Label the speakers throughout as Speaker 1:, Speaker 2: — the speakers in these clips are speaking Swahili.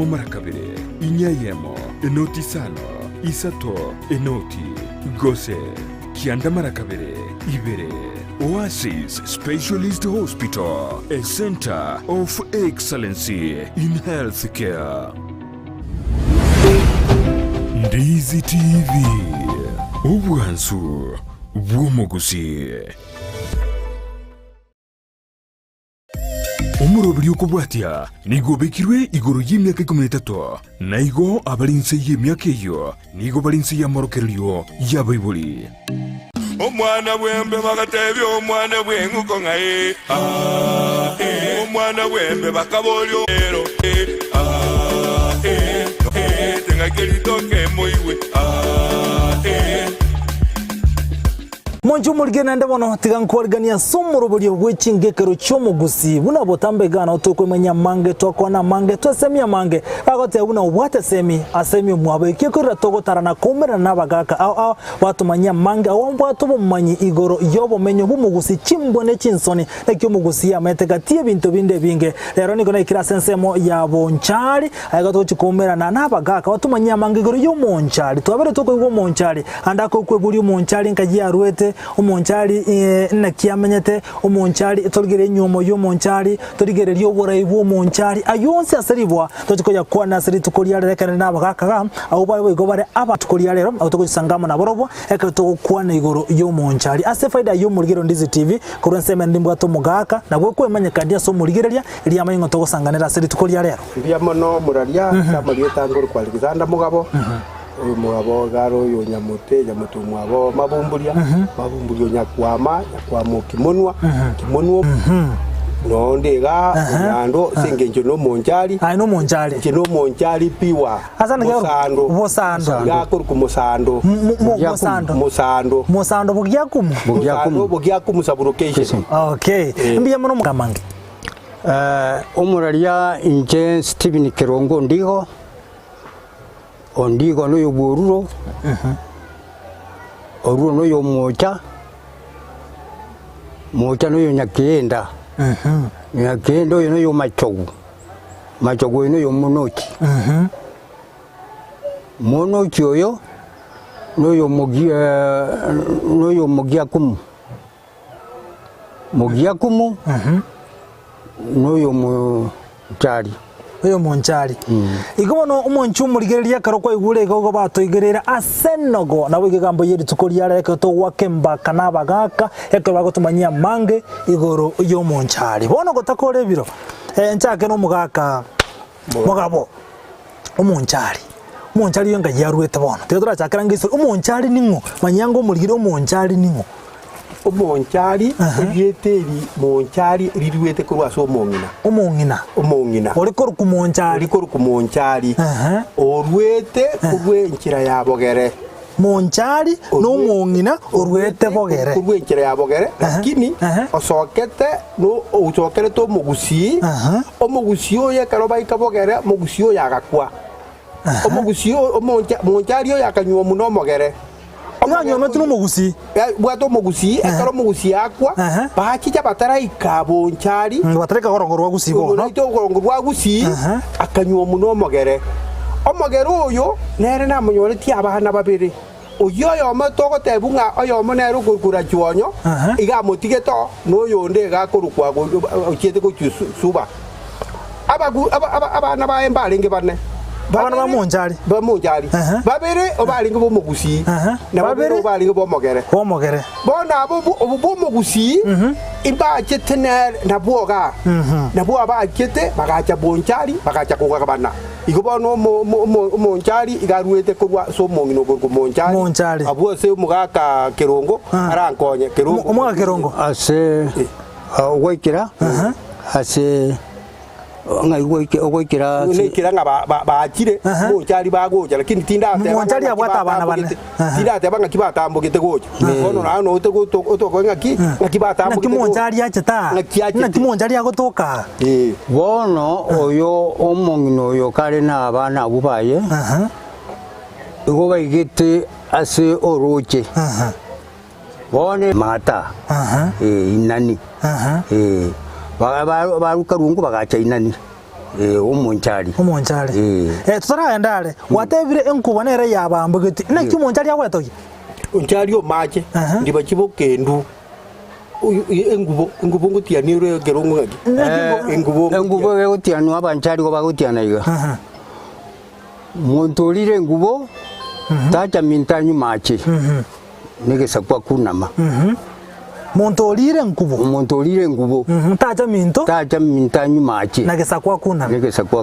Speaker 1: Mumarakabire, Inyayemo, Enoti Sano, Isato, Enoti, Gose, Kianda Marakabire, Ibere, Oasis Specialist Hospital, a center of excellency in healthcare. Ndizi TV, Ubwansu, Bwomogusi. Umurobiri ukubwatia nigo bekirwe igoro y'imyaka 13 naigo abalinse y'imyaka iyo nigo balinse y'amorokeryo y'abayibuli.
Speaker 2: Omwana bwembe bagatebye omwana bwenguko ngaye omwana bwembe bakabolyo ero tenga kelitoke moiwe
Speaker 3: Monju murigena ndabono tigankorgania somurubulyo bw'ekingekero ky'omugusi buna botambegana otokwemanya mange twakwana mange twasemya mange agote buna obwate semi asemi omwabo ekekorera togotarana komera nabagaka au batumanya mange awambwato bomanyi igoro yobomenyo bumugusi chimbone chinsoni ekyomugusi ametegatie bintu binde binge rero niko nekira sensemo ya bonchari ayagoto chikomera nabagaka batumanya mange igoro yomonchari twabere tokwe monchari andako kwe buri monchari nkaji arwete umonchari nakiamenyete umonchari tolgere nyomo yo monchari tolgere ryo boraibu monchari ayonse aseribwa tokikoya kwa nasiri tukoria rekana nabagaka abo bawe gobare aba tukoria rero autokusangama na borobo ekato kwa na igoro yo monchari ase faida yo murigero Ndizi TV kurense mendimbwa to mugaka nabwo kwemanya kandi aso murigereria iri amayingo togosanganira asiri tukoria rero
Speaker 4: bya mono muraria kamarieta ngoro kwa Alexander Mugabo Mugabo garo yo nyamote mwabo mabumburia nyakwama kimonwa no ndega nyando sengenjo no monjari
Speaker 3: no monjari
Speaker 4: kino monjari piwa
Speaker 3: bosando
Speaker 4: yakuru kumusando musando bugyakumu saburocation
Speaker 3: okay mbiye muno mukamange
Speaker 5: omuraria inje Steven Kirongo ondigo no yobururo oruo no yomocha no yonyakenda nyakenda no yomachogu no yomonochi monochi oyo no yomogiakumu no yomochari
Speaker 3: oyo monchari igono umonchu murigereria karokwa igure gogo batoigerera asenogo nabo igambo yeri tukoria reke to wakemba kana bagaka eke bagotumanyia mange igoro yo monchari bono gotakore biro nchake no mugaka mugabo umonchari yonga yarwete bono teodora chakara ngiso umonchari ningo manyango murigire umonchari ningo
Speaker 4: umonchari yeteri monchari rirwete kurwa so omongina oriko kumonchari orwete kurwe nkira yabogere
Speaker 3: monchari no mongina orwete bogere
Speaker 4: kurwe nkira yabogere lakini osokete no usokere to mugusi omugusi oye karoba ikabogere mugusi oya agakwa omugusi monchari oya akanywa muno mogere
Speaker 3: Onyanyo metuno mugusi.
Speaker 4: Bwato mugusi, ekaro mugusi akwa. Bachicha batara ikabo nchari.
Speaker 3: Batareka gorongo rwa gusi bo.
Speaker 4: No ito gorongo rwa gusi. Akanywa muno mogere. Omogere oyo nere na munyore ti abana babiri. Oyo yo matoko tebunga oyo monero kurukura chwonyo. Iga motigeto no yonde ga kurukwa go ochete ko suba. Abana ba embalenge bane.
Speaker 3: Bana bamonjari
Speaker 4: babere obalinga bo mugusi na babere obalinga bo mogere bona bo mugusi imba chetene na boga na bo abakete bagacha bonjari bagacha koga bana igobono monjari igaruete kurwa so mongino go monjari abo se mugaka Kirongo arankonye Kirongo
Speaker 3: umwa Kirongo
Speaker 5: ase wekira ase ngai wekira
Speaker 4: nekira nga baachire monchari bagoja lakini tinda ate
Speaker 3: monchari abwata abana bane
Speaker 4: tinda ate banga kibatambugite goja ono nano otoko ngaki batambugite
Speaker 3: monchari acheta ngaki monchari agotoka
Speaker 5: bono oyo omongino oyo kare na abana abubaye igo baigite ase oroche bone mata inani baruka rungu bagacha inani omonchari
Speaker 3: tutara endare watebire enkuba nere yabambugiti na kimonchari yawetoki
Speaker 4: onchari o mache ndiba chibo kendu engubo ngutiani ro gerongo ngaki
Speaker 5: engubo gutiani abanchari go bagutiana iga montolire engubo tacha mintanyu mache nige sakwa kunama
Speaker 3: montolire ngubo tacha
Speaker 5: mintanyu mache
Speaker 3: nage sakwa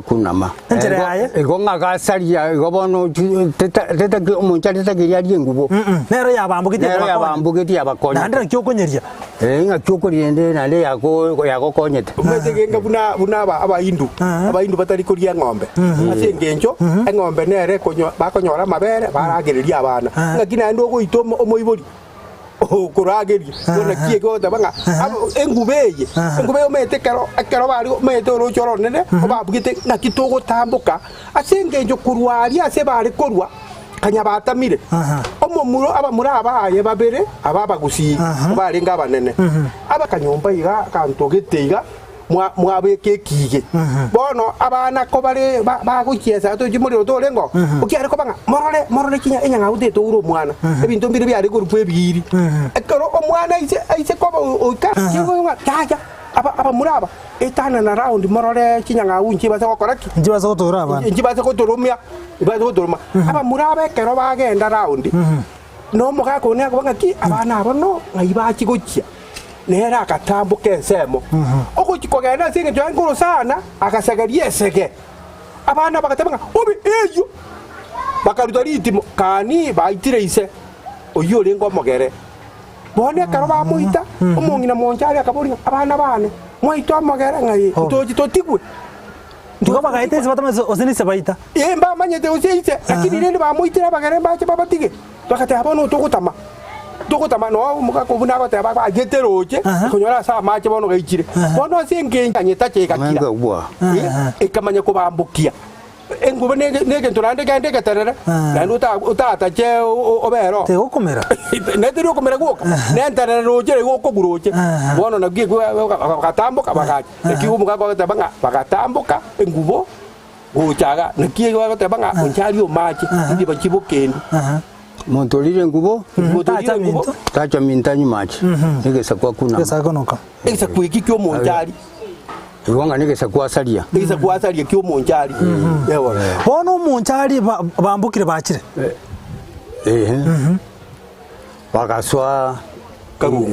Speaker 3: kunama enjere yaye
Speaker 5: egonga gasaria gobono teta monchari tagiria ngubo
Speaker 3: nero yabambugiti
Speaker 5: abakonya
Speaker 3: nandira kyokonyeria
Speaker 5: nga kyokoriende nande yako konyete
Speaker 4: umetegenga buna abahindu batari kuria ng'ombe ase ngencho ng'ombe nere bakonyora mabere baragereria abana ngakina ndo goito omoibori kurageria bona kie go tabanga engubeye umete kero bari umete uruchoro nene obabugite nakitogo tambuka ase ngencho kurwaria ase bari korwa kanya batamire omomuro abamura abaye babere ababagusi bari ngabanene abakanyomba iga kantogete mwabeke kige bono abana ko bari bagukiesa to jimuri otorengo ukiare ko banga morore kinya enyanga uteto uro mwana ebintu mbiri byari kurupe bibiri ekoro omwana ise ko oka kiyo kaja abamuraba etana na round morore kinyanga unchi basa kokoraki
Speaker 3: njibasa kotora abana
Speaker 4: njibasa kotorumya ibaza kotoruma abamuraba ekero bagenda round no mugako ne ko banga ki abana abono ngayibachi gokia nera akatambuka ensemo okukikogenda singe twanguru sana akasagaria esege abana bakatabanga obi eyo bakaruta ritimo kani baitire ise oyo lengo mogere bone karo bamuita omongina monchari akaburi abana bane moito mogere ngai toji totigwe
Speaker 3: ndigo bagaite zibatamaze osinise baita
Speaker 4: mba manyete osise lakini nende bamuitira bagere bache babatige bakate abono tokotama no mukako buna bata ba geteroje kunyora sa mache bono gaichire bono singe anyeta cheka kira ekamanya ko bambukia engube nege nturande gande gatarara nando utata che obero
Speaker 3: te okomera
Speaker 4: netero komera goka nentarara roje goko guroje bono nagie bagatambuka bagaje ekigu mukako tabanga bagatambuka engubo gochaga nakie bagatabanga onchari o mache ndi bachibokendu
Speaker 5: montolire ngubo tacha mintanyu machi nigesa kwa kuna
Speaker 4: nigesa kwiki kyo monjari
Speaker 5: iwanga nigesa kwa salia
Speaker 4: kyo monjari yewa
Speaker 3: bono monjari bambukire bachire
Speaker 5: bagaswa karungu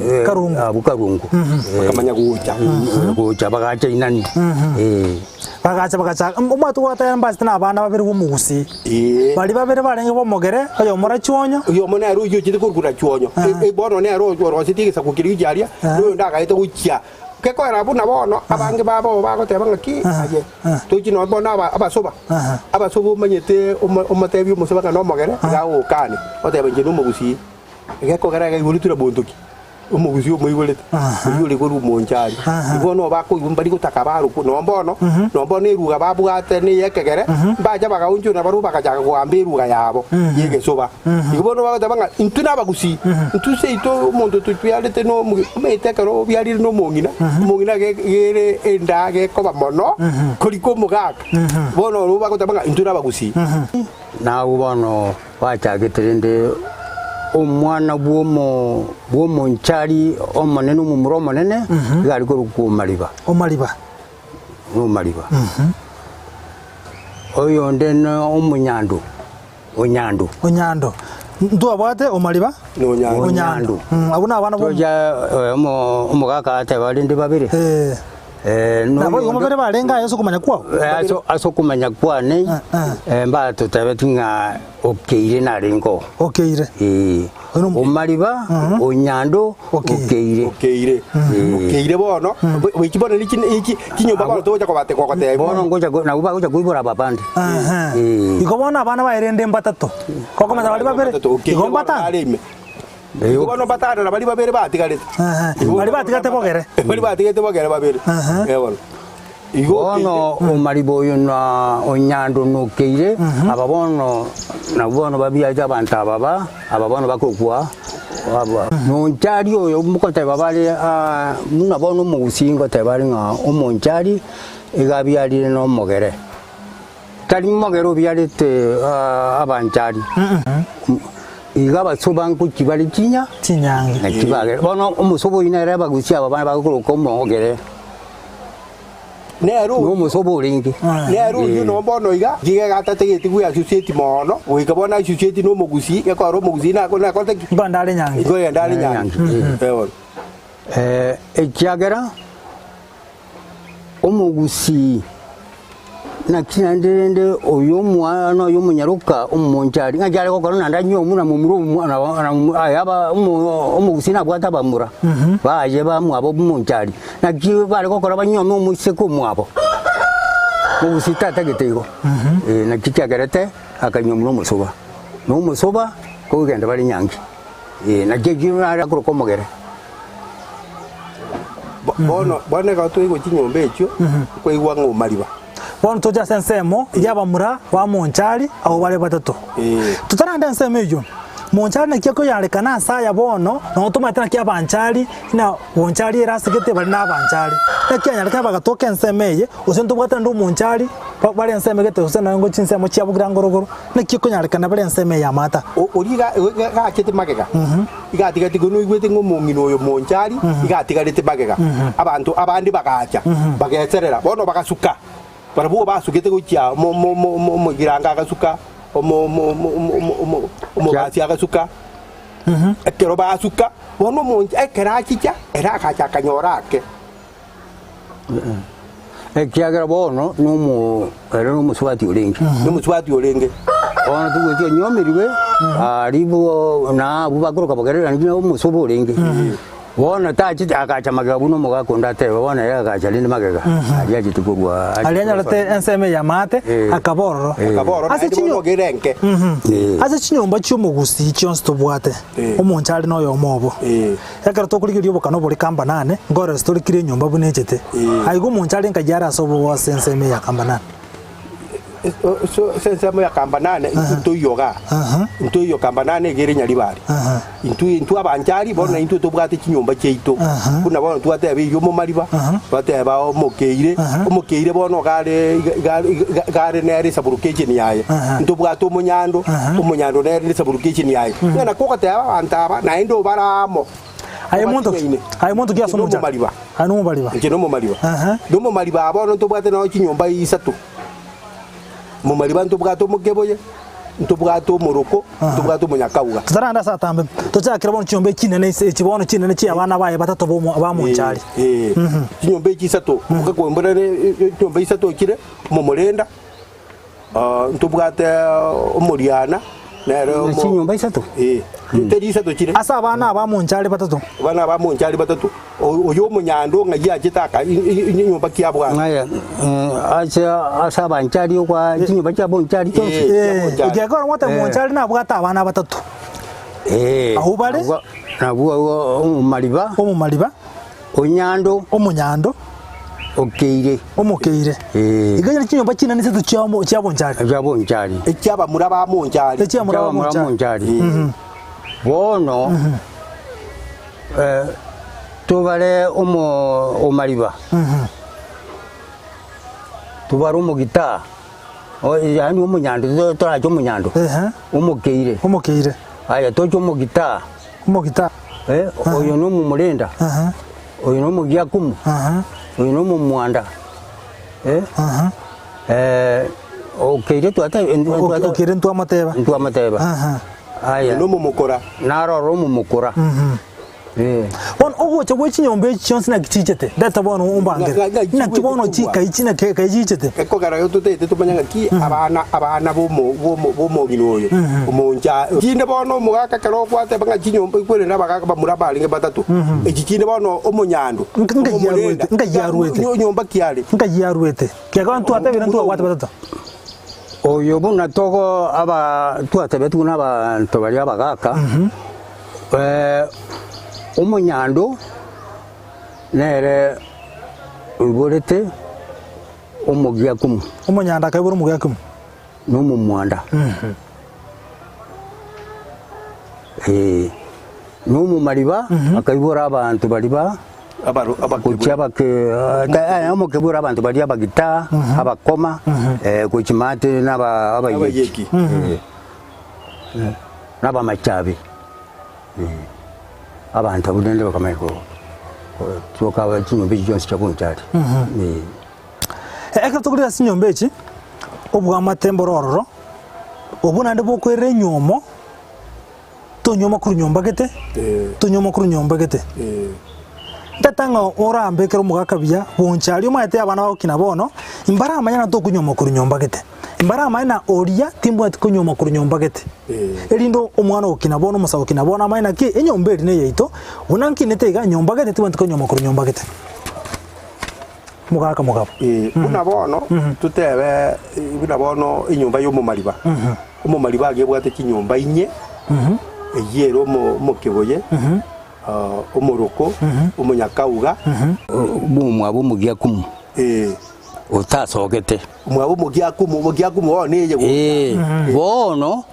Speaker 4: bakamanya
Speaker 5: gucha bagacha inani
Speaker 3: bagacha umatu wata mbasita abana babiri bumugusi bali babiri barenge bomogere ayo mora chonyo
Speaker 4: uyo mona ru yo chite kurgura chonyo bono ne ro sitigisa kukiri jaria ro ndagaite guchia keko era buna bono abange babo bagotebanga ki aje tujino bono abasoba manyete umatebi umusoba no mogere gawo kane otebanje no mugusi keko garaga ibulitira bondoki umuguzi umuyibulete uyule ko rumonjari ibono bako ibumbari gutakabaru nombono iruga babwate ni yekegere baja bagaunju na baru bakajaga gwambe iruga yabo yege soba ibono bagatanga intuna abagusi intuse ito mondo tutuyalete no metekero byari no mongina gere endage ko bamono koliko mugaka bono rubagatanga intuna abagusi
Speaker 5: na ubono wachageterende omwana bwomo nchari omonene omumuro omonene gari ko kumaliba oyo ndene omunyando
Speaker 3: ndu abate omaliba onyando abuna abana bo
Speaker 5: omugaka ate balinde babire
Speaker 3: nabo ngomabere barenga yaso kumanya kwao
Speaker 5: aso kumanya kwane mba tutabetinga okeire narengo
Speaker 3: okeire
Speaker 5: omaliba onyando okeire
Speaker 4: bono wikibona iki kinyomba bano toja ko bate kokote
Speaker 5: bono ngoja na uba ngoja kuibora babande
Speaker 3: ikobona abana bairende mbatato koko mata bali babere ikombata
Speaker 4: Ibono batara na bali babere batigarete
Speaker 3: bali batigate bogere
Speaker 4: babere yabona
Speaker 5: igono omalibo yo na onyando nokeire ababono na bono babyaja abantu ababono bakokwa nonchari oyo mukote babale muna bono mugusingo tebali nga omonchari igabyalire no mogere tari mogere obyalite abanchari igaba sobanku kibali kinya
Speaker 3: tinyange
Speaker 5: na kibagere bono umusobo inere bagusia abana baguruko mogere
Speaker 4: nero
Speaker 5: umusobo lingi
Speaker 4: nero no bono iga giga gatategeti gwa associate mono wikabona associate no mugusi yakoro mugusi na kote
Speaker 3: bandale nyange
Speaker 4: go yandale nyange
Speaker 5: ekiagera umugusi na kinandende oyo mwana oyo munyaruka umunjari ngajale kokoro nandanyo umuna mumuru ayaba umugusi na bwata bamura baje bamwabo munjari na kibale kokoro banyome umuseko mwabo umugusi tategetego na kikiagerete akanyomuro musoba no musoba ko genda bali nyangi na jegira ara ko komogere
Speaker 4: bono bone ka tuigo chinyombe ekyo kwigwa ng'omaliba
Speaker 3: bono toja sensemo yabamura wa monchari abo bale batatu tutaranda nsemo ejo monchari na kyako yarekana saya bono no tomatana kya banchari na monchari erasigete bali na banchari na kyanya reka bagatoka nsemeye usento bwata ndo monchari bali nsemegete usena ngo chinsemo kya bugirangorogoro na kyako yarekana bali nseme ya mata
Speaker 4: origa ga chete magega igatiga tigunu igwete ngo mungino oyo monchari igatiga lete magega abantu abandi bagacha bageterera bono bagasuka barabuo basugete gukia mo giranga agasuka gasi agasuka ekero basuka bono monja ekera chicha era akacha kanyorake
Speaker 5: ekiagera bono numu era numu swati ulingi ono tuwetio nyomiriwe aribo na bubagoroka bagerera ngina umusobo ulingi wona tachi akacha magega buno mugakonda tebe wona yagacha lindi magega aliaje tukugwa
Speaker 3: alianya late enseme ya mate akaboro
Speaker 4: ase chinyo gerenke
Speaker 3: ase chinyomba cy'umugusi cyonse tobwate omonchari no yomobo yakara to kurigiriyo bokano buri kamba nane ngore story kire nyomba bunechete aigo monchari nkajara sobo wose enseme ya kamba nane
Speaker 4: so sensemo ya kamba nane into yoga into yo kamba nane gere nyalibari into abanjari bona into tobwate chinyomba cheito kuna bona twate abiyo mu maliba twate ba omukeire bona gare nere saburukeje ni yaye into bwato umunyando nere saburukeje ni yaye ngana kokate abantaba na indo baramo ayimuntu kyaso mu maliba anu maliba ngeno mu maliba no mu maliba bona tobwate na chinyomba isatu mu maliba ntubwato mugeboye ntubwato muruko ntubwato munyakawuga
Speaker 3: tutaranda satambe tucyakira bono cyombe kinene kibono kinene cya abana baye batatu bo bamunchari
Speaker 4: cyombe kisato mugakombora cyombe isato kire mu murenda ntubwate umuriana nero
Speaker 5: cyombe isato
Speaker 4: teri isato kire
Speaker 3: asa abana bamunchari batatu oyo munyando ngagiye kitaka inyumba kyabwa
Speaker 5: ngaya asa banchari kwa inyumba cyabonchari cyose
Speaker 3: igakora wata munchari nabwata abana batatu aho bale
Speaker 5: nabuwa umumaliba umunyando okeire iganya
Speaker 3: kinyomba kinani setu cyabonchari
Speaker 4: ekyaba muraba monchari
Speaker 5: bono tubale omaliba tubare umugita yani umunyando toracho umunyando umukeire aya tocho umugita oyo no mumurenda oyo no mugyakumu oyo no mumwanda okeire
Speaker 3: okeire
Speaker 5: ntwamateba aya
Speaker 4: no mumukora
Speaker 5: naro mumukora
Speaker 3: on ogo chwe chinyombe chonse na kichete data bono umbangere na kibono chika ichina kayichete
Speaker 4: ekogara yo tutete tumanyanga ki abana bo ginoyo umonja kinde bono mugaka karo kwate banga chinyombe kwere na bagaka bamuraba linge batatu ekikinde bono omunyando ngayaruwete nyomba kiale
Speaker 3: ngayaruwete kyagantu atabira ntu kwate batatu
Speaker 5: oyo bona togo aba twate tuna abantu bali abagaka umunyando nere uborete umugyakumu
Speaker 3: umunyanda akabura umugyakumu
Speaker 5: no mumwanda no mumaliba akabura abantu baliba kuchaba ke amo kebura abantu bali abagita abakoma kuchimate n'abayeki n'aba machabi abantu abudende bakameko tuka bachinyombe jonse chakuntari
Speaker 3: eka tukulira sinyombe echi obwa matembo rororo obuna ndebo kwere nyomo tonyoma kuru nyomba gete tonyoma kuru nyomba gete ndatanga orambe kero mugakabya bonchali omate abana bakina bono imbara amanya to kunyoma kuru nyomba gete imbara amanya oria timbu ati kunyoma kuru nyomba gete elindo omwana okina bono musa okina bono amanya ki enyomba eri ne yeito unanki netega nyomba gete timbu ati kunyoma kuru nyomba gete mugaka mugabo
Speaker 4: una bono tutebe una bono inyumba yo mumaliba umumaliba agebwate kinyumba inye eyero mo keboye umuroko umunyakauga
Speaker 5: bumwa bumugia kumu utasogete
Speaker 4: umwa bumugia kumu one
Speaker 5: bono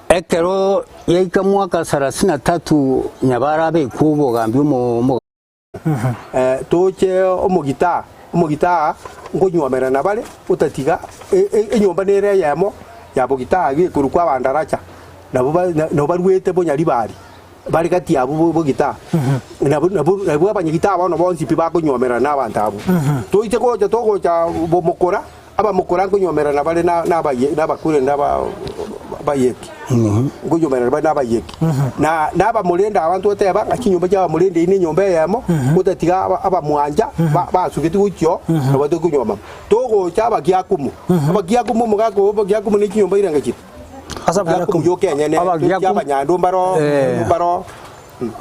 Speaker 5: ekero yeika mwaka 33 nyabara be kubo gambi mo
Speaker 4: toche umugita ngonyomera nabale utatiga enyomba nere yamo yabugita agikuru kwa bandaracha nabo barwete bonyari bari kati abo bugita nabo abanyigita abano bonsi piba kunyomera n'abantu abo toite koja togocha bomukora abamukora kunyomera nabale n'abakure n'abayeki kunyomera nabale n'abayeki n'aba mulenda abantu oteba akinyomba cyaba mulenda ine nyomba yamo utatiga abamwanja basugiti ucyo nabo kunyoma togocha abagiakumu mugako bagiakumu n'ikinyomba irangakita
Speaker 3: asabira
Speaker 4: ko yoke nyene y'abanyando baro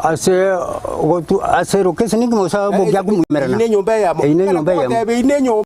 Speaker 5: ase ro kese ningi musa bogya kumumerana
Speaker 4: ine nyomba yamo
Speaker 5: ine nyomba